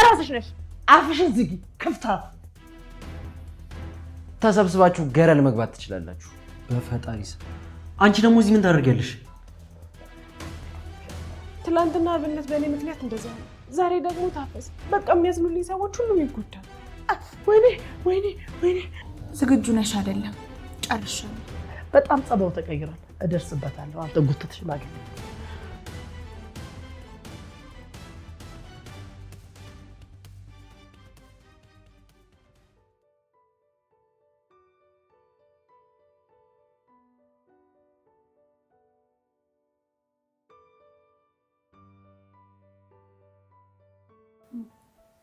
ራስሽ ነሽ አፍሽን ዝጊ ክፍታ ተሰብስባችሁ ገረል መግባት ትችላላችሁ በፈጣሪ ስም አንቺ ደግሞ እዚህ ምን ታደርጊያለሽ ትላንትና አብነት በእኔ ምክንያት እንደዛ ነው ዛሬ ደግሞ ታፈስ በቃ የሚያዝኑልኝ ሰዎች ሁሉም ይጎዳል ወይኔ ዝግጁ ነሽ አይደለም ጨርሻለሁ በጣም ጸባው ተቀይሯል እደርስበታለሁ አንተ ጉትትሽ ማግኘት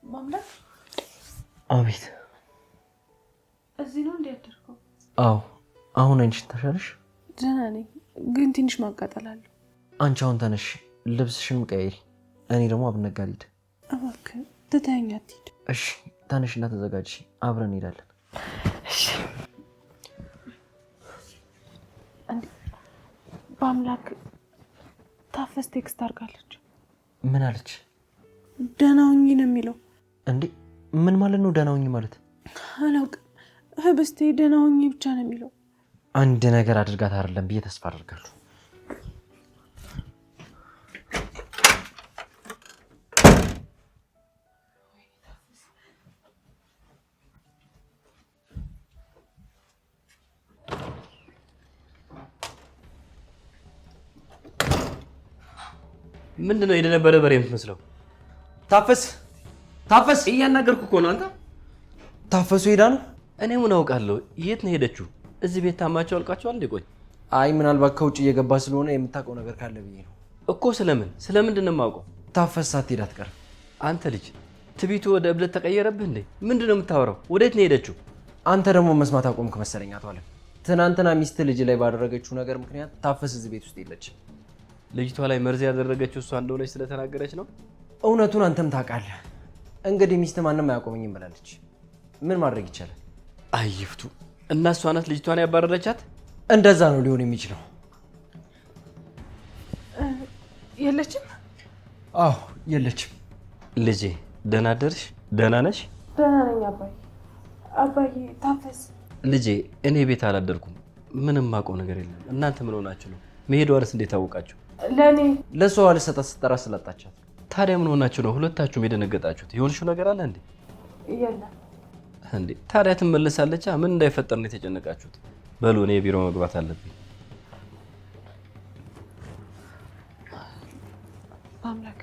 ማምለክ አቤት እዚህ ነው እንዲያደርገው አዎ አሁን አንቺ ተሻለሽ ደህና ነኝ ግን ትንሽ ማቃጠል አለው አንቺ አሁን ተነሽ ልብስሽን ቀይሪ እኔ ደግሞ አብነት ጋር ልሂድ እባክህ ትተኸኝ አትሂድ እሺ ተነሽና ተዘጋጅ አብረን እንሄዳለን እሺ በአምላክ ታፈስ ቴክስት አድርጋለች ምን አለች ደህና ሁኚ ነው የሚለው እንዴ ምን ማለት ነው ደህና ሁኚ ማለት አላውቅም ህብስቴ ደህና ሁኚ ብቻ ነው የሚለው አንድ ነገር አድርጋት አይደለም ብዬ ተስፋ አደርጋለሁ ምንድነው የደነበረ በሬ የምትመስለው ታፈስ እያናገርኩ እኮ ነው አንተ ታፈሱ ሄዳ ነው እኔ ምን አውቃለሁ የት ነው ሄደችው እዚህ ቤት ታማቸው አልቃቸዋል እንዴ ቆይ አይ ምናልባት ከውጭ እየገባ ስለሆነ የምታውቀው ነገር ካለ ብዬ ነው እኮ ስለምንድን ነው የማውቀው ታፈስ ሳትሄድ አትቀርም አንተ ልጅ ትቢቱ ወደ እብለት ተቀየረብህ እንዴ ምንድነው የምታወራው ወዴት ነው ሄደችው አንተ ደግሞ መስማት አቆምክ መሰለኝ አቶ አለም ትናንትና ሚስት ልጅ ላይ ባደረገችው ነገር ምክንያት ታፈስ እዚህ ቤት ውስጥ የለችም ልጅቷ ላይ መርዝ ያደረገችው እሷ እንደሆነች ስለተናገረች ነው እውነቱን አንተም ታውቃለህ እንግዲህ ሚስት ማንንም አያቆመኝም ብላለች ምን ማድረግ ይቻላል አይፍቱ እና እሷ ናት ልጅቷን ያባረረቻት እንደዛ ነው ሊሆን የሚችለው የለችም አዎ የለችም ልጄ ደህና አደርሽ ደህና ነሽ ደህና ነኝ አባዬ ታፈስ ልጄ እኔ ቤት አላደርኩም ምንም ማውቀው ነገር የለም እናንተ ምን ሆናችሁ ነው መሄዷንስ እንዴት ታወቃችሁ ለኔ ለሷ ልሰጣት ስትጠራ ስላጣቻት ታዲያ ምን ሆናችሁ ነው ሁለታችሁም የደነገጣችሁት የሆንሽው ነገር አለ እንዴ የለም እንዴ ታዲያ ትመለሳለች ምን እንዳይፈጠር ነው የተጨነቃችሁት በሉ እኔ ቢሮ መግባት አለብኝ በአምላክ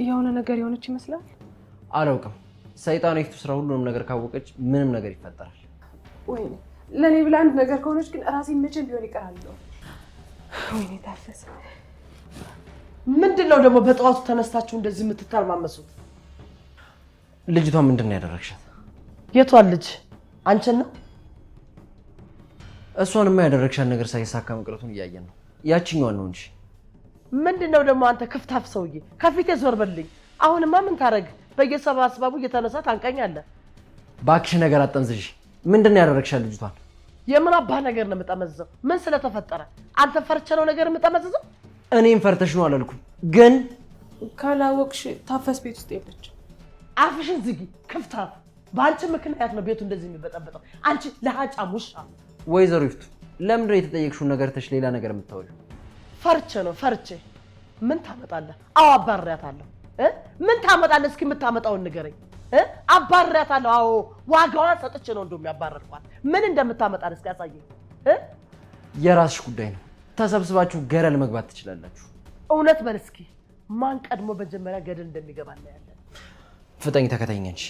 የሆነ ነገር የሆነች ይመስላል አላውቅም ሰይጣን ይፍቱ ስራ ሁሉንም ነገር ካወቀች ምንም ነገር ይፈጠራል ወይኔ ለኔ ብላ አንድ ነገር ከሆነች ግን ራሴን መቼም ቢሆን ይቀራለሁ ወይኔ ታፈስ ምንድነው ደግሞ በጠዋቱ ተነስታችሁ እንደዚህ የምትተርማመሱት ልጅቷ ምንድነው ያደረግሻት የቷን ልጅ አንቺን ነው እሷንማ ያደረግሻት ነገር ሳይሳካ መቅረቱን እያየን ነው ያቺኛዋን ነው እንጂ ምንድነው ደግሞ አንተ ክፍታፍ ሰውዬ ከፊቴ ዞር በልኝ አሁንማ ምን ታረግ በየሰባስባቡ እየተነሳ ታንቀኛለህ ባክሽ ነገር አጠንዝሽ ምንድነው ያደረግሻት ልጅቷን የምን አባህ ነገር ነው የምጠመዝዘው ምን ስለተፈጠረ አንተ ፈርቼ ነው ነገር የምጠመዝዘው እኔም ፈርተሽ ነው አላልኩም ግን ካላወቅሽ ታፈስ ቤት ውስጥ የለች አፍሽን ዝጊ ክፍታፍ በአንቺ ምክንያት ነው ቤቱ እንደዚህ የሚበጠበጠው አንቺ ለሃጫ ሙሻ ወይዘሮ ይፍቱ ለምንድነው የተጠየቅሽው ነገር ተሽ ሌላ ነገር የምታወሪው ፈርቼ ምን ታመጣለህ አዎ አባርያታለሁ ምን ታመጣለህ እስኪ የምታመጣውን ንገረኝ አባርያታለሁ አዎ ዋጋዋን ሰጥቼ ነው እንደውም ያባረርኳት ምን እንደምታመጣለህ እስኪ ያሳየኝ የራስሽ ጉዳይ ነው ተሰብስባችሁ ገረል መግባት ትችላላችሁ እውነት በል እስኪ ማን ቀድሞ በመጀመሪያ ገደል እንደሚገባ እናያለን ፍጠኝ ተከታተኝ እንጂ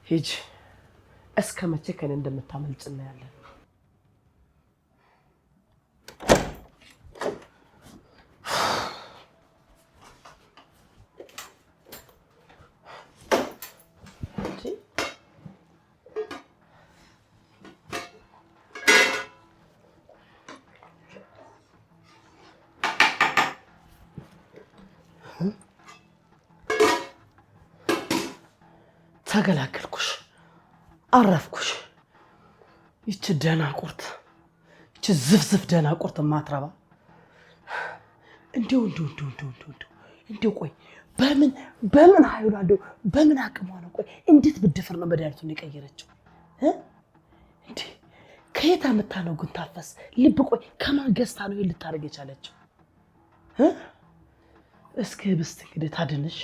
ሂጂ እስከ መቼ ከኔ እንደምታመልጭ እናያለን ተገላገልኩሽ አረፍኩሽ ይች ደናቁርት ይች ዝፍዝፍ ደህና ቁርጥ ማትረባ እንደው ቆይ በምን ኃይሉ እንደው በምን አቅሟ ነው? ቆይ እንዴት ብትደፍር ነው መድኃኒቱን የቀየረችው? እንዴ ከየት አመጣ ነው ግን ታፈስ? ልብ ቆይ ከማን ገዝታ ነው ልታረግ የቻለችው? እስኪ ብስት እንግዲህ ታድንሽ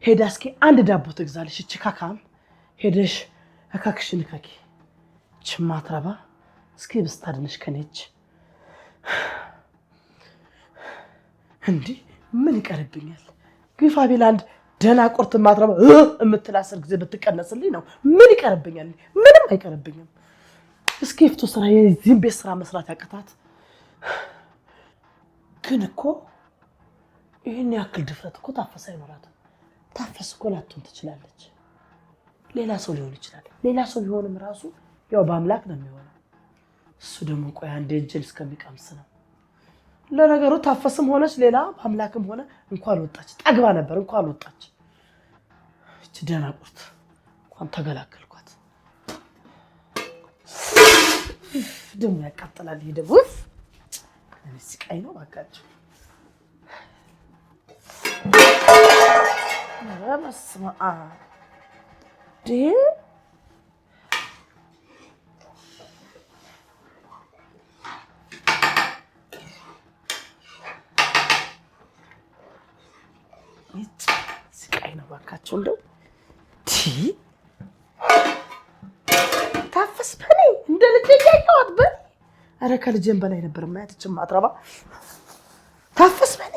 ሄዳ እስኪ አንድ ዳቦ ትግዛልሽ። እቺ ካካም ሄደሽ አካክሽን ካኪ ችማትረባ እስኪ ብስት ታድንሽ ከነች እንዴ ምን ይቀርብኛል? ግፋ ቢል አንድ ደህና ቁርጥ ማትረባ እምትል 10 ጊዜ ብትቀነስልኝ ነው ምን ይቀርብኛል? ምንም አይቀርብኝም። እስኪ ፍቱ ስራ የዚህን ቤት ስራ መስራት ያቀታት ግን እኮ ይሄን ያክል ድፍረት እኮ ታፈሰ አይኖራትም። ታፈስ እኮ ላትሆን ትችላለች። ሌላ ሰው ሊሆን ይችላል። ሌላ ሰው ቢሆንም ራሱ ያው በአምላክ ነው የሚሆነው። እሱ ደግሞ ቆይ አንዴ እጅል እስከሚቀምስ ነው። ለነገሩ ታፈስም ሆነች ሌላ በአምላክም ሆነ እንኳን ወጣች ጠግባ ነበር። እንኳን ወጣች እቺ ደህና ቁርጥ እንኳን ተገላገልኳት። ደሞ ያቃጥላል። ይሄ ደግሞ ስቃይ ነው ባካችሁ። በስመ አብ ስቃይ ነው ባካችሁ። እንደው ታፈስ በኔ እንደ ልጅ ያያዋት በኔ ኧረ ከልጄም በላይ ነበር ማየት እችም አትረባ ታፈስ በኔ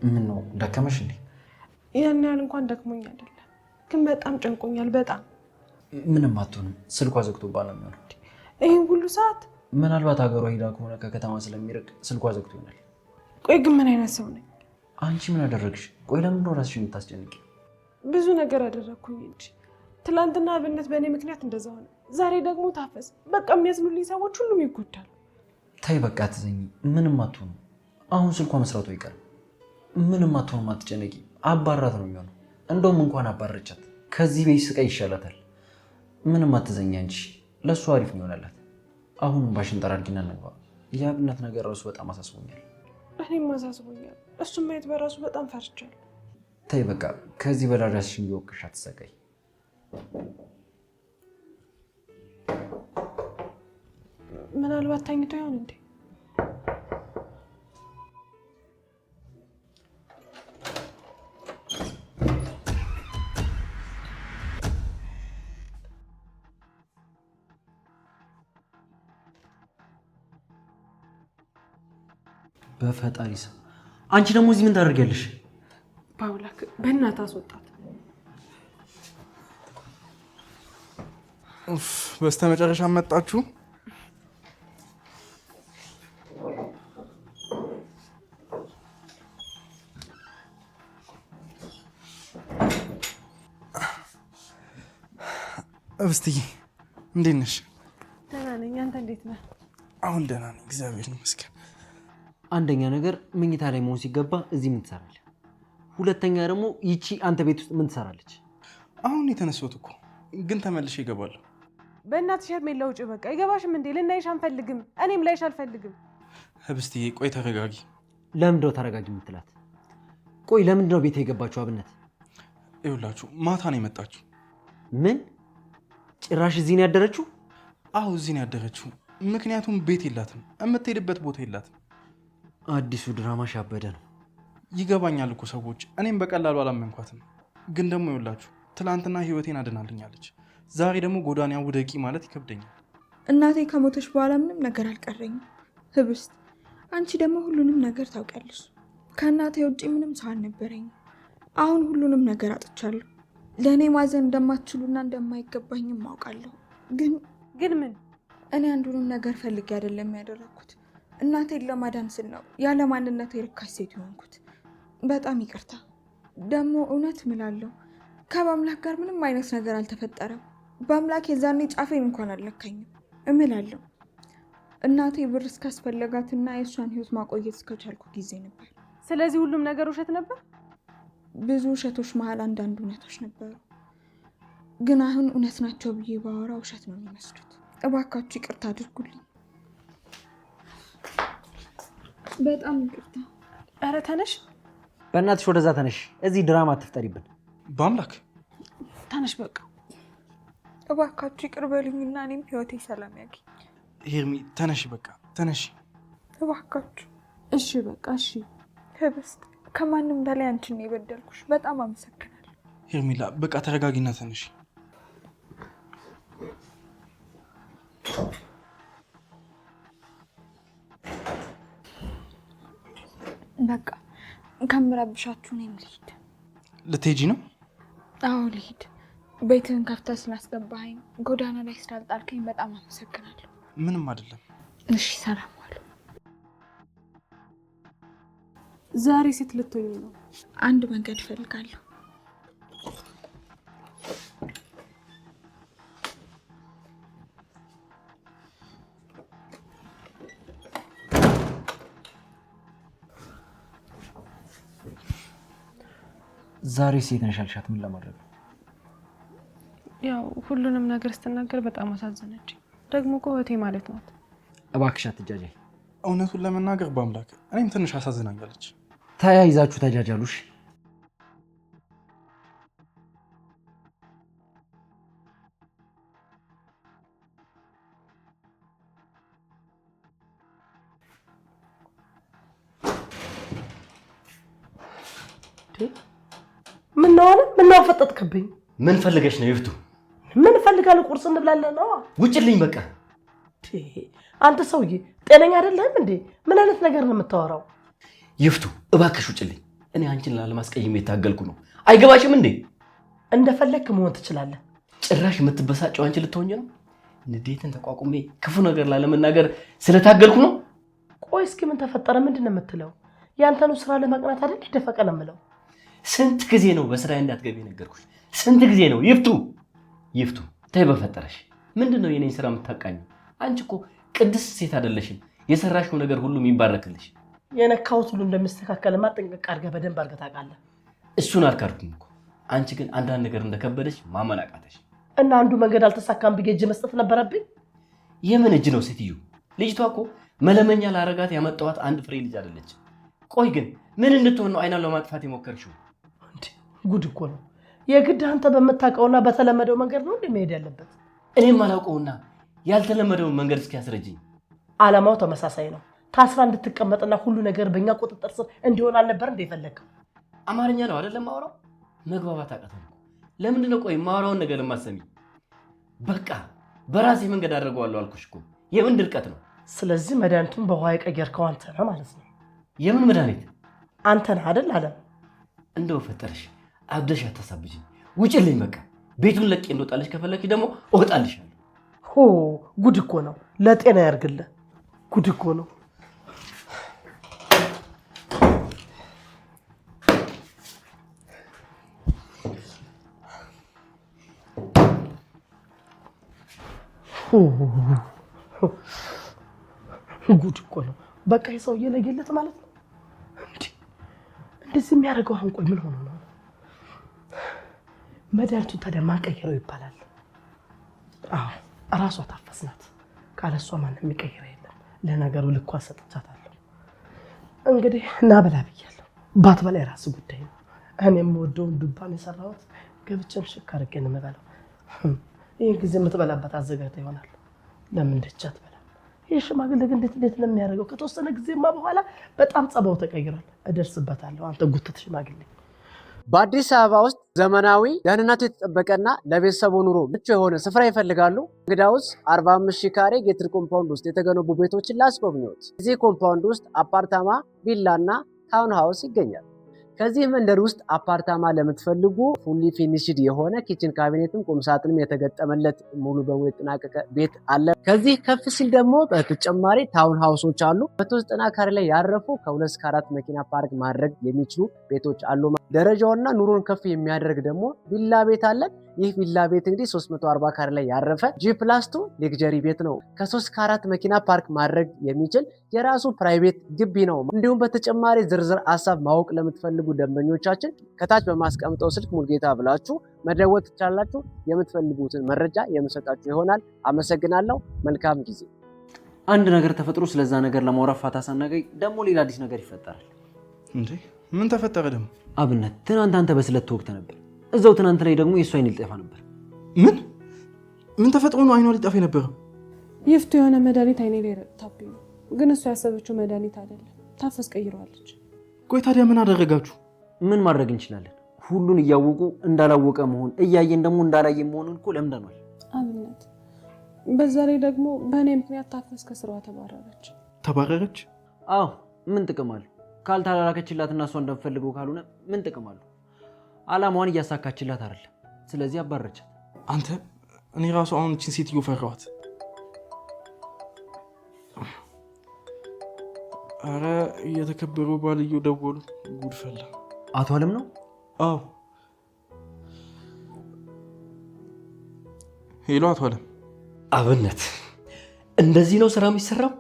ምን ነው ደከመሽ እንዴ? ያን ያህል እንኳን ደክሞኝ አይደለም፣ ግን በጣም ጨንቆኛል። በጣም ምንም አትሆንም። ስልኳ ዘግቶባት ነው የሚሆነው። ይሄን ሁሉ ሰዓት ምናልባት ሀገሯ ሄዳ ከሆነ ከከተማ ስለሚርቅ ስልኳ ዘግቶ ይሆናል። ቆይ ግን ምን አይነት ሰው ነኝ? አንቺ ምን አደረግሽ? ቆይ ለምን ነው ራስሽን የምታስጨንቂ? ብዙ ነገር አደረግኩኝ እንጂ ትላንትና አብነት በእኔ ምክንያት እንደዛ ሆነ። ዛሬ ደግሞ ታፈስ። በቃ የሚያዝኑልኝ ሰዎች ሁሉም ይጎዳሉ። ተይ በቃ አትዘኝ። ምንም አትሆንም። አሁን ስልኳ መስራቱ አይቀርም። ምንም አትሆንም። አትጨነቂ። አባራት ነው የሚሆነው። እንደውም እንኳን አባረቻት ከዚህ ቤት ስቃይ ይሻላታል። ምንም አትዘኝ አንቺ። ለእሱ አሪፍ ነው ይሆናላት። አሁንም ባሽን ጠራርጊና እንግባ። የአብነት ነገር ራሱ በጣም አሳስቦኛል። እኔም አሳስቦኛል። እሱም ማየት በራሱ በጣም ፈርቻለሁ። ተይ በቃ ከዚህ በላይ ራስሽን ቢወቅሽ አትሰቃይ። ምናልባት ተኝቶ ይሆን እንዴ? በፈጣሪ ስም አንቺ ደግሞ እዚህ ምን ታደርጊያለሽ? ባውላክ በእናትህ አስወጣት። በስተመጨረሻ መጣችሁ። እብስትዬ እንዴት ነሽ? ደህና ነኝ። አንተ እንዴት ነህ? አሁን ደህና ነኝ እግዚአብሔር ይመስገን። አንደኛ ነገር መኝታ ላይ መሆን ሲገባ እዚህ ምን ትሰራለህ? ሁለተኛ ደግሞ ይቺ አንተ ቤት ውስጥ ምን ትሰራለች? አሁን የተነሳሁት እኮ ግን ተመልሼ እገባለሁ። በእናትሽ ሄርሜላ ውጪ በቃ። አይገባሽም እንዴ? ልናይሽ አንፈልግም። እኔም ላይሽ አልፈልግም። እብስትዬ ቆይ ተረጋጊ። ለምንድን ነው ተረጋጊ የምትላት? ቆይ ለምንድን ነው ቤት የገባችው አብነት? ይኸውላችሁ ማታ ነው የመጣችው። ምን ጭራሽ እዚህ ነው ያደረችው? አዎ እዚህ ነው ያደረችው። ምክንያቱም ቤት የላትም፣ የምትሄድበት ቦታ የላትም። አዲሱ ድራማሽ ያበደ ነው። ይገባኛል እኮ ሰዎች፣ እኔም በቀላሉ አላመንኳትም። ግን ደግሞ ይኸውላችሁ ትላንትና ህይወቴን አድናልኛለች። ዛሬ ደግሞ ጎዳና ውደቂ ማለት ይከብደኛል። እናቴ ከሞተች በኋላ ምንም ነገር አልቀረኝም። ህብስት አንቺ ደግሞ ሁሉንም ነገር ታውቂያለሽ። ከእናቴ ውጪ ምንም ሰው አልነበረኝም። አሁን ሁሉንም ነገር አጥቻለሁ። ለእኔ ማዘን እንደማትችሉና እንደማይገባኝም አውቃለሁ። ግን ምን እኔ አንዱንም ነገር ፈልጌ አይደለም ያደረኩት። እናቴን ለማዳን ስል ነው ያለ ማንነቴ ርካሽ ሴት የሆንኩት። በጣም ይቅርታ። ደግሞ እውነት እምላለሁ ከበአምላክ ጋር ምንም አይነት ነገር አልተፈጠረም። በአምላክ የዛኔ ጫፌን እንኳን አልነካኝም እምላለሁ። እናቴ ብር እስካስፈለጋትና የእሷን ህይወት ማቆየት እስከቻልኩ ጊዜ ነበር። ስለዚህ ሁሉም ነገር ውሸት ነበር? ብዙ ውሸቶች መሀል አንዳንድ እውነቶች ነበሩ። ግን አሁን እውነት ናቸው ብዬ ባወራ ውሸት ነው የሚመስሉት። እባካችሁ ይቅርታ አድርጉልኝ። በጣም ይቅርታ። ኧረ ተነሽ፣ በእናትሽ ወደዛ ተነሽ። እዚህ ድራማ አትፍጠሪብን። በአምላክ ተነሽ በቃ። እባካችሁ ይቅር በሉኝና እኔም ህይወቴ ሰላም ያገኝ። ሄርሚ ተነሺ፣ በቃ ተነሺ እባካችሁ። እሺ በቃ እሺ። ህብስት፣ ከማንም በላይ አንቺን ነው የበደልኩሽ። በጣም አመሰግናለሁ። ሄርሚላ፣ በቃ ተረጋጊና ተነሺ። በቃ ከምረብሻችሁ እኔም ልሂድ። ልትሄጂ ነው? አዎ ልሂድ። ቤትህን ከፍተህ ስላስገባኸኝ፣ ጎዳና ላይ ስላልጣልከኝ በጣም አመሰግናለሁ። ምንም አይደለም። እሺ ሰላም ዋሉ። ዛሬ ሴት ልትሆኝ ነው? አንድ መንገድ እፈልጋለሁ። ዛሬ ሴት ነሽ አልሻት ምን ለማድረግ ነው? ያው ሁሉንም ነገር ስትናገር በጣም አሳዘነች። ደግሞ እኮ እህቴ ማለት ናት። እባክሽ አትጃጃይ። እውነቱን ለመናገር በአምላክ እኔም ትንሽ አሳዝናኛለች። ተያይዛችሁ ተጃጃሉሽ። ምነው ፈጠጥክብኝ? ምን ፈልገሽ ነው ይፍቱ? ምን ፈልጋለሁ? ቁርስ እንብላለን ነው። ውጭልኝ በቃ። አንተ ሰውዬ ጤነኛ አይደለህም እንዴ? ምን አይነት ነገር ነው የምታወራው? ይፍቱ እባክሽ ውጭልኝ። እኔ አንቺን ላለማስቀየም የታገልኩ ነው። አይገባሽም እንዴ? እንደፈለግክ መሆን ትችላለህ። ጭራሽ የምትበሳጨው አንቺ ልትሆኝ ነው? ንዴትን ተቋቁሜ ክፉ ነገር ላለመናገር ስለታገልኩ ነው። ቆይ እስኪ ምን ተፈጠረ? ምንድን ነው የምትለው? ያንተኑ ስራ ለማቅናት አይደል ደፈቀ ነው የምለው። ስንት ጊዜ ነው በስራዬ እንዳትገቢ ነገርኩሽ? ስንት ጊዜ ነው? ይፍቱ ተይ በፈጠረሽ። ምንድነው የኔን ስራ የምታቃኝ? አንቺ እኮ ቅድስት ሴት አይደለሽም። የሰራሽው ነገር ሁሉ የሚባረክልሽ። የነካውት ሁሉ እንደሚስተካከልማ ጥንቅቅ አድርገህ በደንብ አድርገህ ታውቃለህ። እሱን አልካድኩም እኮ። አንቺ ግን አንዳንድ ነገር እንደከበደሽ ማመን አቃተሽ። እና አንዱ መንገድ አልተሳካም ብዬ እጅ መስጠት ነበረብኝ። የምን እጅ ነው ሴትዮ? ልጅቷ እኮ መለመኛ ላረጋት ያመጣኋት አንድ ፍሬ ልጅ አይደለች። ቆይ ግን ምን እንድትሆን ነው አይናን ለማጥፋት የሞከርሽው? ጉድ እኮ ነው። የግድ አንተ በምታውቀውና በተለመደው መንገድ ነው እንደሚሄድ ያለበት። እኔም አላውቀውና ያልተለመደውን መንገድ እስኪያስረጅኝ። ዓላማው ተመሳሳይ ነው። ታስራ እንድትቀመጥና ሁሉ ነገር በእኛ ቁጥጥር ስር እንዲሆን አልነበር እንደ የፈለግከው? አማርኛ ነው አይደለም ማውራው? መግባባት አቃተን እኮ። ለምንድን ነው ቆይ ማውራውን ነገር የማሰሚ? በቃ በራሴ መንገድ አድርገዋለሁ አልኩሽ እኮ። የምን ድርቀት ነው? ስለዚህ መድኃኒቱን በውሃ የቀየርከው አንተ ነህ ማለት ነው። የምን መድኃኒት? አንተ ነህ አይደል? አለ እንደው ፈጠረሽ አብደሽ አታሳብጂኝ። ውጭልኝ በቃ። ቤቱን ለቄ እንደወጣልሽ ከፈለግሽ ደግሞ እወጣልሻለሁ። ጉድ እኮ ነው። ለጤና ያርግልህ። ጉድ እኮ ነው። ጉድ እኮ ነው። በቃ የሰው እየለየለት ማለት ነው። እንደዚህ የሚያደርገው አሁን ቆይ ምን ሆኖ ነው? መድኃኒቱን ታዲያ ማን ቀየረው ይባላል? አዎ እራሷ ታፈስናት። ካለሷ ማንም የሚቀይረው የለም። ለነገሩ ልኳ ሰጥቻታለሁ። እንግዲህ እና ብላ ብያለሁ። ባትበላ የራስ ጉዳይ ነው። እኔ የምወደውን ዱባን የሰራሁት ገብቼም ሽክ አድርጌ ነው የምበላው። ይህን ጊዜ የምትበላበት አዘጋጅታ ይሆናል። ለምን ደቻ ትበላ? ይህ ሽማግሌ ግን እንዴት ነው የሚያደርገው? ከተወሰነ ጊዜማ በኋላ በጣም ጸባው ተቀይሯል። እደርስበታለሁ። አንተ ጉትት ሽማግሌ። በአዲስ አበባ ውስጥ ዘመናዊ ደህንነቱ የተጠበቀና ለቤተሰቡ ኑሮ ምቹ የሆነ ስፍራ ይፈልጋሉ? እንግዳውስ 45,000 ካሬ ጌትድ ኮምፓውንድ ውስጥ የተገነቡ ቤቶችን ላስጎብኝዎት። እዚህ ኮምፓውንድ ውስጥ አፓርታማ፣ ቪላና ታውን ሃውስ ይገኛል። ከዚህ መንደር ውስጥ አፓርታማ ለምትፈልጉ ፉሊ ፊኒሽድ የሆነ ኪችን ካቢኔትም ቁምሳጥንም የተገጠመለት ሙሉ በሙሉ የተጠናቀቀ ቤት አለ። ከዚህ ከፍ ሲል ደግሞ በተጨማሪ ታውን ሃውሶች አሉ። 190 ካሬ ላይ ያረፉ ከ2 እስከ 4 መኪና ፓርክ ማድረግ የሚችሉ ቤቶች አሉ። ደረጃውና ኑሮን ከፍ የሚያደርግ ደግሞ ቪላ ቤት አለን። ይህ ቪላ ቤት እንግዲህ 340 ካሬ ላይ ያረፈ G+2 ሌክዠሪ ቤት ነው። ከ3 ከ4 መኪና ፓርክ ማድረግ የሚችል የራሱ ፕራይቬት ግቢ ነው። እንዲሁም በተጨማሪ ዝርዝር ሀሳብ ማወቅ ለምትፈልጉ ደንበኞቻችን ከታች በማስቀምጠው ስልክ ሙልጌታ ብላችሁ መደወል ትችላላችሁ። የምትፈልጉትን መረጃ የምሰጣችሁ ይሆናል። አመሰግናለሁ። መልካም ጊዜ። አንድ ነገር ተፈጥሮ ስለዛ ነገር ለማውራት ፋታ ሳናገኝ ደግሞ ሌላ አዲስ ነገር ይፈጠራል። እንዴ ምን ተፈጠረ ደግሞ? አብነት ትናንት አንተ በስለት ተወግተህ ነበር። እዛው ትናንት ላይ ደግሞ የእሱ አይን ሊጠፋ ነበር። ምን ተፈጥሮ ነው አይኗ ሊጠፋ የነበረው? ይፍቱ የሆነ መድኃኒት አይኔ ላይ ረጥታብኝ ነው። ግን እሱ ያሰበችው መድኃኒት አይደለም። ታፈስ ቀይረዋለች። ቆይ ታዲያ ምን አደረጋችሁ? ምን ማድረግ እንችላለን? ሁሉን እያወቁ እንዳላወቀ መሆን፣ እያየን ደግሞ እንዳላየ መሆኑን እኮ ለምደናል። አብነት በዛ ላይ ደግሞ በእኔ ምክንያት ታፈስ ከስራዋ ተባረረች። ተባረረች? አዎ ምን ጥቅም አለው? ካልተላላከችላትና እሷ እንደምፈልገው ካልሆነ ምን ጥቅም አለው? አላማዋን እያሳካችላት አይደለም። ስለዚህ አባረረቻት። አንተ እኔ ራሱ አሁን እቺን ሴትዮ ፈራኋት። አረ እየተከበሩ ባልዮ ደወሉ። ጉድ ፈላ። አቶ አለም ነው? አዎ ሄሎ አቶ አለም። አብነት እንደዚህ ነው ስራ የሚሰራው?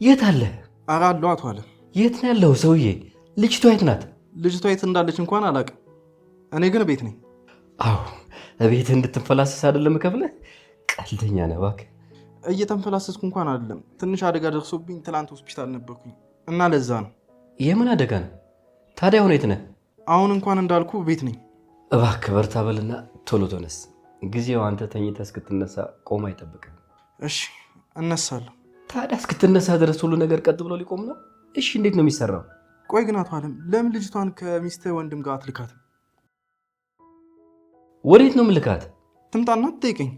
የት አለ? አረ አለው አቶ አለም። የት ነው ያለው ሰውዬ? ልጅቷ የት ናት? ልጅቷ የት እንዳለች እንኳን አላውቅም። እኔ ግን ቤት ነኝ። አዎ ቤት እንድትንፈላሰስ አይደለም ከፍለህ? ቀልደኛ ነህ እባክህ። እየተንፈላሰስኩ እንኳን አይደለም። ትንሽ አደጋ ደርሶብኝ ትላንት ሆስፒታል ነበርኩኝ እና ለዛ ነው። የምን አደጋ ነው ታዲያ? አሁን የት ነህ? አሁን እንኳን እንዳልኩ ቤት ነኝ። እባክህ በርታ በልና ቶሎ ተነስ። ጊዜው አንተ ተኝተህ እስክትነሳ ቆም አይጠብቅም። እሺ እነሳለሁ። ታዲያ እስክትነሳ ድረስ ሁሉ ነገር ቀጥ ብሎ ሊቆም ነው? እሺ እንዴት ነው የሚሰራው? ቆይ ግን አቶ አለም ለምን ልጅቷን ከሚስትህ ወንድም ጋር አትልካትም? ወዴት ነው ምልካት? ትምጣና ትጠይቀኝ።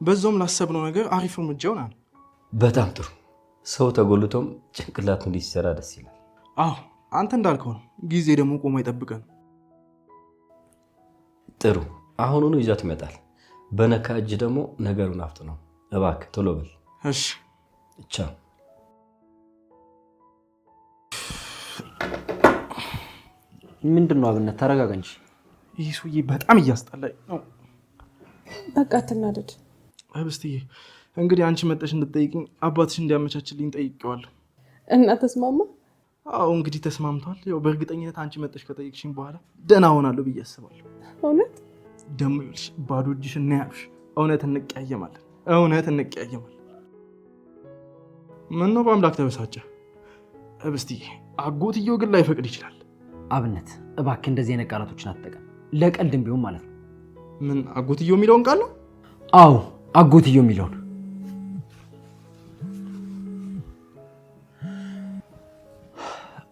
በዛውም ላሰብነው ነገር አሪፍ እርምጃ ይሆናል። በጣም ጥሩ። ሰው ተጎልቶም ጭንቅላቱ እንዲሰራ ደስ ይላል። አዎ አንተ እንዳልከው ነው። ጊዜ ደግሞ ቆሞ አይጠብቀን። ጥሩ። አሁኑኑ ይዛት ይመጣል። በነካ እጅ ደግሞ ነገሩን አፍጥነው። እባክህ ቶሎ በል። እሺ ቻው። ምንድን ነው አብነት? ተረጋጋ እንጂ። ይህ ሰውዬ በጣም እያስጠላኝ ነው። በቃ አትናደድ። ህብስትዬ እንግዲህ አንቺ መጠሽ እንድትጠይቅኝ አባትሽ እንዲያመቻችልኝ ጠይቄዋለሁ። እና ተስማማ? አዎ እንግዲህ ተስማምቷል። ያው በእርግጠኝነት አንቺ መጠሽ ከጠይቅሽኝ በኋላ ደህና ሆናለሁ ብዬ አስባለሁ። እውነት ደግሞ ይኸውልሽ ባዶ እጅሽ እና ያሉሽ እውነት እንቀያየማለን። እውነት እንቀያየማለን። ምነው በአምላክ ተበሳጨ? ህብስትዬ አጎትየው ግን ላይፈቅድ ይችላል። አብነት እባክህ እንደዚህ አይነት ቃላቶችን አትጠቀም። ለቀልድም ቢሆን ማለት ነው። ምን አጎትየው የሚለውን ቃል ነው? አዎ አጎትየው የሚለውን።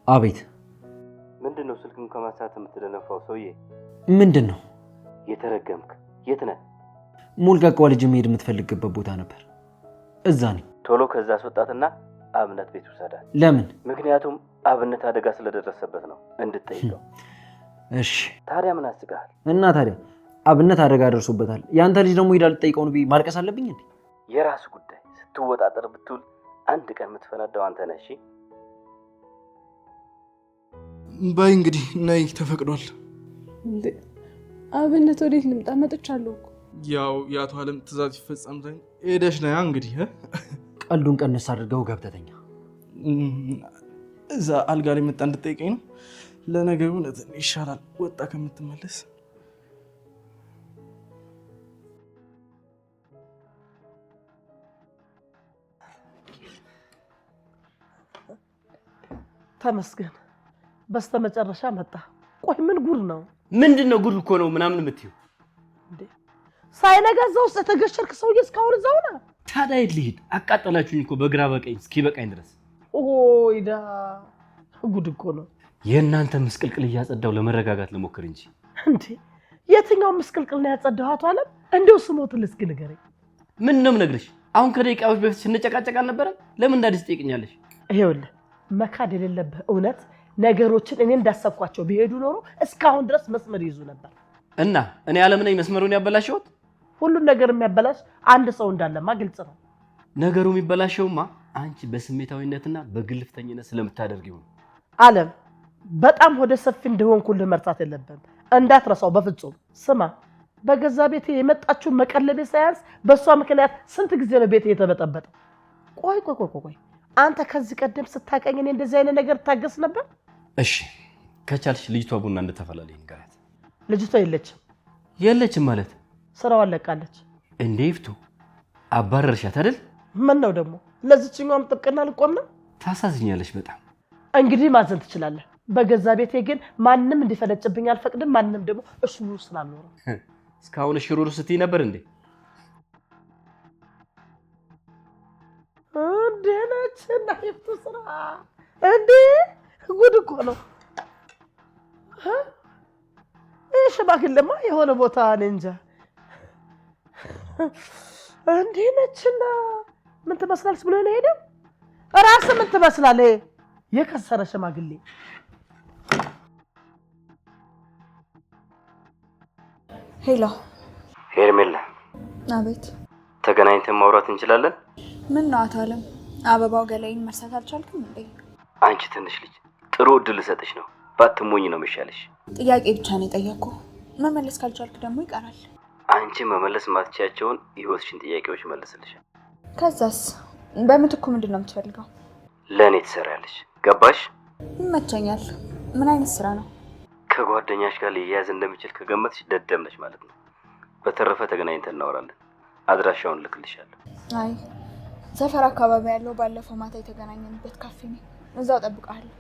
አቤት። ምንድን ነው ስልክን ከማንሳት የምትደነፋው ሰውዬ? ምንድን ነው? የተረገምክ የት ነህ? ሞልጋቃዋ ልጅ መሄድ የምትፈልግበት ቦታ ነበር። እዛ ነኝ። ቶሎ ከዛ አስወጣትና አብነት ቤት ውሰዳት። ለምን? ምክንያቱም አብነት አደጋ ስለደረሰበት ነው እንድትጠይቀው። እሺ ታዲያ ምን አስቀሃል? እና ታዲያ አብነት አደጋ ደርሶበታል። ያንተ ልጅ ደግሞ ሄዳ ልትጠይቀው ነው ማልቀስ አለብኝ እንዴ? የራሱ ጉዳይ። ስትወጣጠር ብትውል አንድ ቀን የምትፈነዳው አንተ ነህ። እሺ በይ እንግዲህ ነይ፣ ተፈቅዷል። እንዴ አብነት ወዴት ልምጣ? መጥቻለሁ እኮ። ያው የአቶ አለም ትእዛዝ ይፈጸም ዘንድ ሄደሽ ነያ። እንግዲህ ቀልዱን ቀንስ አድርገው ገብተተኛ። እዛ አልጋ ላይ መጣ እንድጠይቀኝ ነው። ለነገሩ እውነትን ይሻላል ወጣ ከምትመለስ። ተመስገን በስተመጨረሻ መጣ። ቆይ ምን ጉድ ነው? ምንድነው? ጉድ እኮ ነው ምናምን የምትይው እንዴ? ሳይነጋ እዛ ውስጥ የተገሸርክ ሰውዬ እስካሁን እዛው ነህ? ታዲያ የት ልሂድ? አቃጠላችሁኝ እኮ በግራ በቀኝ እስኪበቃኝ ድረስ። ኦይዳ ጉድ እኮ ነው። የእናንተ ምስቅልቅል እያጸዳው ለመረጋጋት ለሞክር እንጂ። እንዴ የትኛው ምስቅልቅል ነው ያጸዳው? አቶ አለም እንደው ስሞትን እስኪ ንገረኝ። ምን ነው የምነግርሽ? አሁን ከደቂቃዎች በፊት ስንጨቃጨቅ አልነበረ? ለምን እንዳዲስ ትጠይቅኛለሽ? ይኸውልህ መካድ የሌለብህ እውነት ነገሮችን እኔ እንዳሰብኳቸው ቢሄዱ ኖሮ እስካሁን ድረስ መስመር ይዙ ነበር። እና እኔ ዓለም ነኝ መስመሩን ያበላሸሁት? ሁሉን ነገር የሚያበላሽ አንድ ሰው እንዳለማ ግልጽ ነው። ነገሩ የሚበላሸውማ አንቺ በስሜታዊነትና በግልፍተኝነት ስለምታደርጊው ነው። አለም በጣም ወደ ሰፊ እንደሆንኩልህ መርሳት የለብህም። እንዳትረሳው በፍጹም። ስማ በገዛ ቤቴ የመጣችው መቀለቤ ሳያንስ በሷ ምክንያት ስንት ጊዜ ነው ቤቴ የተበጠበጠ? ቆይ አንተ ከዚህ ቀደም ስታቀኝ እኔ እንደዚህ አይነት ነገር ታገስ ነበር? እሺ ከቻልሽ ልጅቷ ቡና እንደተፈላለኝ ንገራት። ልጅቷ የለችም ማለት ስራዋን ለቃለች። እንዴ ይፍቱ አባረርሻት አይደል? ምን ነው ደግሞ ለዚህኛውም ጥብቅና ልቆም ነው? ታሳዝኛለሽ በጣም። እንግዲህ ማዘን ትችላለህ። በገዛ ቤቴ ግን ማንም እንዲፈለጭብኝ አልፈቅድም። ማንም ደግሞ እሽሩ ስላልኖረ እስካሁን ሽሩሩ ስትይ ነበር እንዴ? እንደነችና ይፍቱ ስራ እንዴ ጉድ እኮ ነው። ሽማግሌማ የሆነ ቦታ እኔ እንጃ እንዴ ነችና ምን ትመስላለች ብሎ ነው ሄደው። ራስ ምን ትመስላለህ? የከሰረ ሽማግሌ። ሄሎ ሄርሜላ። አቤት። ተገናኝተን ማውራት እንችላለን? ምን ነው አቶ አለም፣ አበባው ገላይን መርሳት አልቻልክም እንዴ? አንቺ ትንሽ ልጅ ጥሩ እድል ልሰጥሽ ነው። ባትሞኝ ነው የሚሻልሽ። ጥያቄ ብቻ ነው የጠየቅኩ። መመለስ ካልቻልክ ደግሞ ይቀራል። አንቺ መመለስ ማትችያቸውን የህይወትሽን ጥያቄዎች መልስልሻል። ከዛስ በምትኩ ምንድን ነው የምትፈልገው? ለእኔ ትሰሪያለሽ። ገባሽ? ይመቸኛል። ምን አይነት ስራ ነው? ከጓደኛሽ ጋር ሊያያዝ እንደሚችል ከገመትሽ ደደብ ነሽ ማለት ነው። በተረፈ ተገናኝተን እናወራለን። አድራሻውን ልክልሻለሁ። አይ ሰፈር አካባቢ ያለው ባለፈው ማታ የተገናኘንበት ካፌ ነው። እዛው እጠብቅሃለሁ።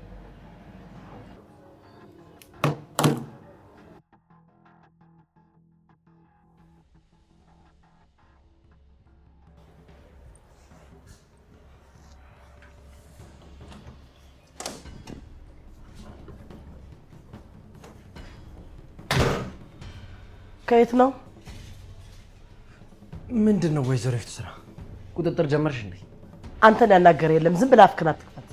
ከየት ነው? ምንድነው ወይዘሮ ይፍቱ ስራ? ቁጥጥር ጀመርሽ እንዴ? አንተን ያናገረ የለም። ዝም ብለህ አፍክን አትክፈት።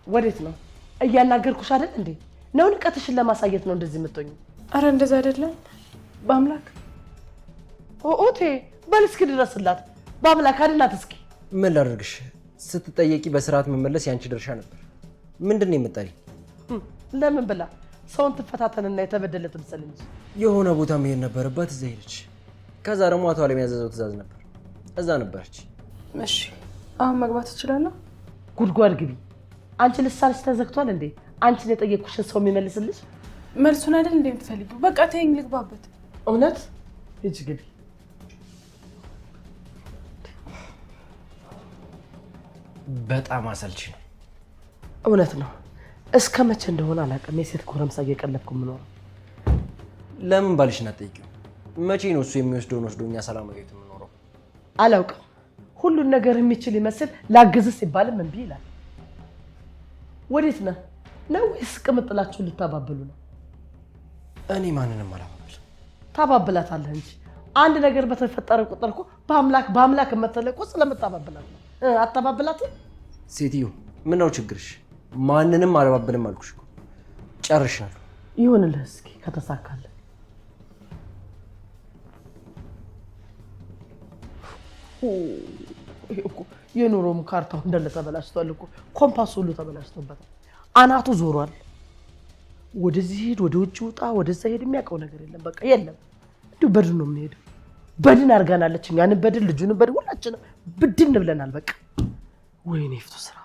ወዴት ነው? እያናገርኩሽ አይደል እንዴ? ነው ንቀትሽን ለማሳየት ነው እንደዚህ የምትሆኚ? አረ እንደዛ አይደለም። በአምላክ ኦቴ በል እስኪ ድረስላት። በአምላክ አድናት እስኪ። ምን ላድርግሽ? ስትጠየቂ በስርዓት መመለስ ያንቺ ድርሻ ነበር። ምንድነው የምጠሪኝ? ለምን ብላ ሰውን ትፈታተንና የተበደለ ትምሰል እንጂ። የሆነ ቦታ መሄድ ነበረባት፣ እዛ ሄደች። ከዛ ደግሞ አቶ አለም ያዘዘው ትእዛዝ ነበር፣ እዛ ነበረች። እሺ አሁን መግባት እችላለሁ? ጉድጓድ ግቢ። አንቺ ልሳንሽ ተዘግቷል እንዴ? አንቺን የጠየቅኩሽን ሰው የሚመልስልሽ? መልሱን አይደል እንዴ የምትፈልጊው? በቃ ተይኝ ልግባበት። እውነት ሂጂ ግቢ። በጣም አሰልቺ ነው። እውነት ነው። እስከ መቼ እንደሆነ አላውቅም። የሴት ጎረምሳ እየቀለድኩ የምኖረው። ለምን ባልሽን አትጠይቂው? መቼ ነው እሱ የሚወስደውን ወስዶ እኛ ሰላማዊ ቤት የምኖረው? አላውቅም። ሁሉን ነገር የሚችል ይመስል ላግዝህ ሲባልም እምቢ ይላል። ወዴት ነህ? ነው ወይስ ቅምጥላችሁን ልታባብሉ ነው? እኔ ማንንም አላባብል። ታባብላታለህ እንጂ አንድ ነገር በተፈጠረ ቁጥር እኮ በአምላክ የምትለቆ ስለምታባብላት ነው። አታባብላትም? ሴትዮ ምን ነው ችግርሽ? ማንንም አላባብልም አልኩሽ እኮ። ጨርሻለሁ። ይሁንልህ እስኪ ከተሳካልህ። የኑሮም ካርታው እንዳለ ተበላሽቷል እኮ። ኮምፓስ ሁሉ ተበላሽቶበታል። አናቱ ዞሯል። ወደዚህ ሄድ፣ ወደ ውጭ ውጣ፣ ወደዛ ሄድ፣ የሚያውቀው ነገር የለም። በቃ የለም። እንዲሁ በድን ነው የምንሄደው። በድን አድርጋናለች። ያንን በድን ልጁንም በድን ሁላችንም ብድን ብለናል። በቃ ወይኔ ይፍቱ ስራ።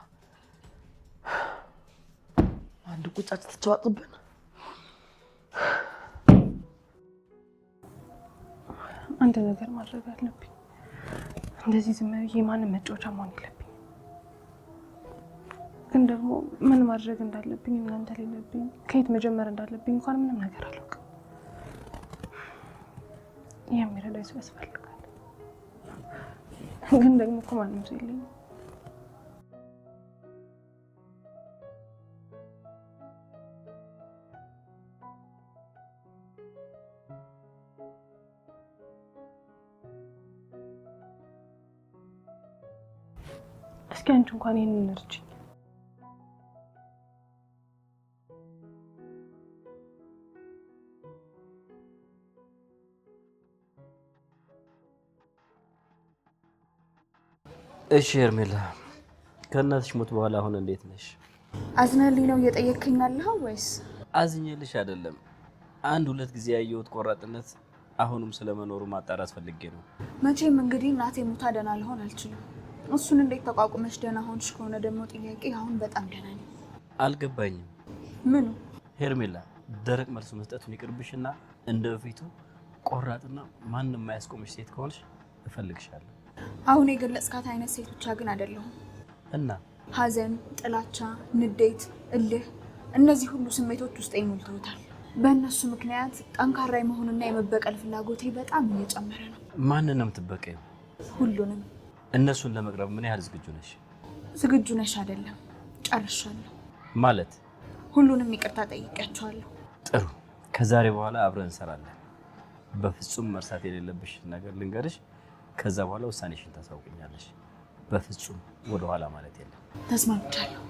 አንድ ቁጫጭ ትቸዋጥብን። አንድ ነገር ማድረግ አለብኝ። እንደዚህ ዝም ብዬ ማንም መጫወቻ መሆን የለብኝ። ግን ደግሞ ምን ማድረግ እንዳለብኝ እና እንደሌለብኝ ከየት መጀመር እንዳለብኝ እንኳን ምንም ነገር አላውቅም። የሚረዳኝ ሰው ያስፈልጋል። ግን ደግሞ እኮ ማንም ሰው የለኝም። እስኪ አንቺ እንኳን ይሄንን እርጅኝ። እሺ ሄርሜላ፣ ከእናትሽ ሞት በኋላ አሁን እንዴት ነሽ? አዝነልኝ ነው እየጠየቅከኝ ያለኸው ወይስ? አዝኜልሽ አይደለም። አንድ ሁለት ጊዜ ያየሁት ቆራጥነት አሁንም ስለመኖሩ ማጣራት ፈልጌ ነው። መቼም እንግዲህ እናቴ ሙታ ደህና ልሆን አልችልም። እሱን እንዴት ተቋቁመሽ ደህና ሆንሽ ከሆነ ደግሞ ጥያቄ አሁን በጣም ደህና ነኝ። አልገባኝም። ምኑ? ሄርሜላ ደረቅ መልስ መስጠቱን ይቅርብሽና እንደ በፊቱ ቆራጥና ማንም የማያስቆምሽ ሴት ከሆንሽ እፈልግሻለሁ። አሁን የገለጽካት አይነት ሴት ብቻ ግን አይደለሁም። እና ሐዘን፣ ጥላቻ፣ ንዴት፣ እልህ እነዚህ ሁሉ ስሜቶች ውስጥ ይሞልተውታል። በእነሱ ምክንያት ጠንካራ የመሆንና የመበቀል ፍላጎቴ በጣም እየጨመረ ነው። ማንንም ትበቀዩ? ሁሉንም። እነሱን ለመቅረብ ምን ያህል ዝግጁ ነሽ? ዝግጁ ነሽ? አይደለም፣ ጨርሻለሁ። ማለት ሁሉንም ይቅርታ ጠይቄያቸዋለሁ። ጥሩ። ከዛሬ በኋላ አብረን እንሰራለን። በፍጹም መርሳት የሌለብሽ ነገር ልንገርሽ። ከዛ በኋላ ውሳኔሽን ታሳውቅኛለሽ። በፍጹም ወደኋላ ማለት የለም። ተስማምቻለሁ።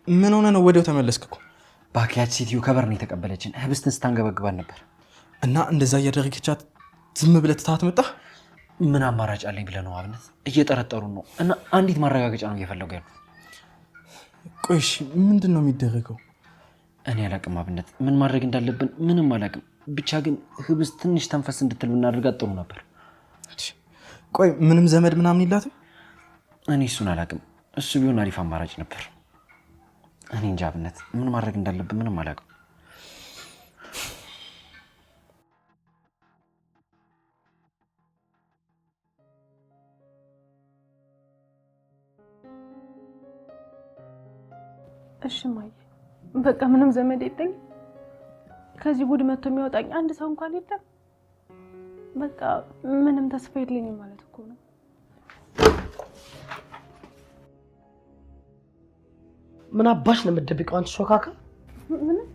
ምን ሆነ ነው ወዲያው ተመለስክ እኮ? ባኪያች ሴትዮ ከበር ነው የተቀበለችን። ህብስትን ስታንገበግባን ነበር እና እንደዛ እያደረገቻት ዝም ብለህ ትታት መጣ? ምን አማራጭ አለኝ ብለህ ነው አብነት? እየጠረጠሩን ነው እና አንዲት ማረጋገጫ ነው እየፈለጉ ያሉት። ቆይሽ ምንድን ነው የሚደረገው? እኔ አላቅም አብነት፣ ምን ማድረግ እንዳለብን ምንም አላቅም። ብቻ ግን ህብስት ትንሽ ተንፈስ እንድትል ብናደርጋት ጥሩ ነበር። ቆይ ምንም ዘመድ ምናምን የላትም? እኔ እሱን አላቅም። እሱ ቢሆን አሪፍ አማራጭ ነበር። እኔ እንጃ አብነት፣ ምን ማድረግ እንዳለብን ምንም አላቅም። እሺ ማየ፣ በቃ ምንም ዘመድ የለኝ። ከዚህ ጉድ መጥቶ የሚያወጣኝ አንድ ሰው እንኳን የለም። በቃ ምንም ተስፋ የለኝም ማለት እኮ ነው። ምን አባሽ ነው የምትደብቀው አንቺ ሾካካ?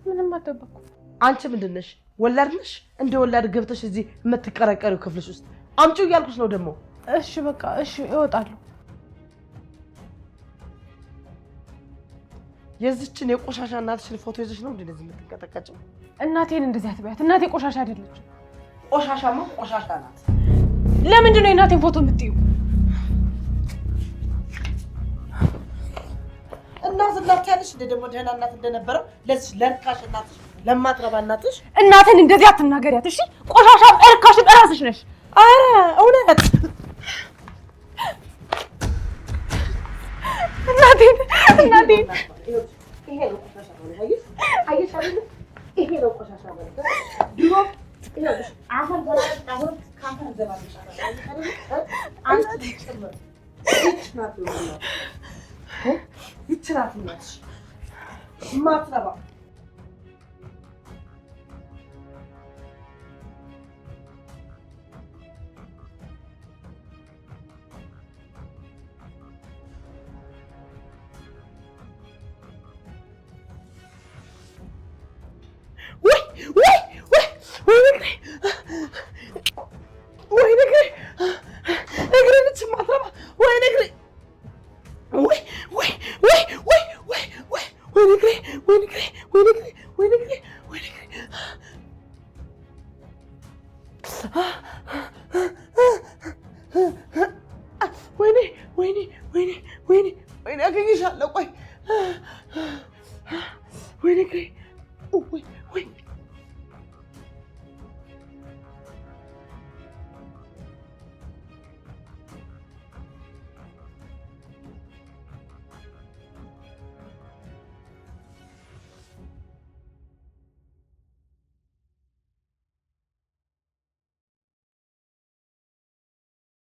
ምንም አልደበኩም። አንቺ ምንድን ነሽ? ወላድ ነሽ? እንደ ወላድ ገብተሽ እዚህ የምትቀረቀሪው ክፍልሽ ውስጥ አምጪው እያልኩሽ ነው ደግሞ። እሺ በቃ እሺ፣ እወጣለሁ። የዚችን የቆሻሻ እናትሽን ፎቶ ይዘሽ ነው እንደዚህ የምትቀጠቀጭው? እናቴን እንደዚህ አትበያት። እናቴ ቆሻሻ አይደለችም። ቆሻሻማ ቆሻሻ ናት። ለምንድን ነው የእናቴን ፎቶ የምትይው? እናት እናት ያለሽ እንደ ደግሞ ደህና እናት እንደነበረው ለዚህ ለርካሽ እናትሽ ለማትረባ እናትሽ እናቴን እንደዚህ አትናገሪያት እሺ? ቆሻሻም እርካሽም እራስሽ ነሽ። አረ እውነት እናቴን ይሄ ነው ቆሻሻ ማለት አይሽ አይደል? ይሄ ነው ቆሻሻ ማለት ድሮ ይኸውልሽ አሁን አሁን ካፈር ዘባልሽ አይደል? አንቺ ጭምር ይችላል ነው ይችላል ነው ማትረባ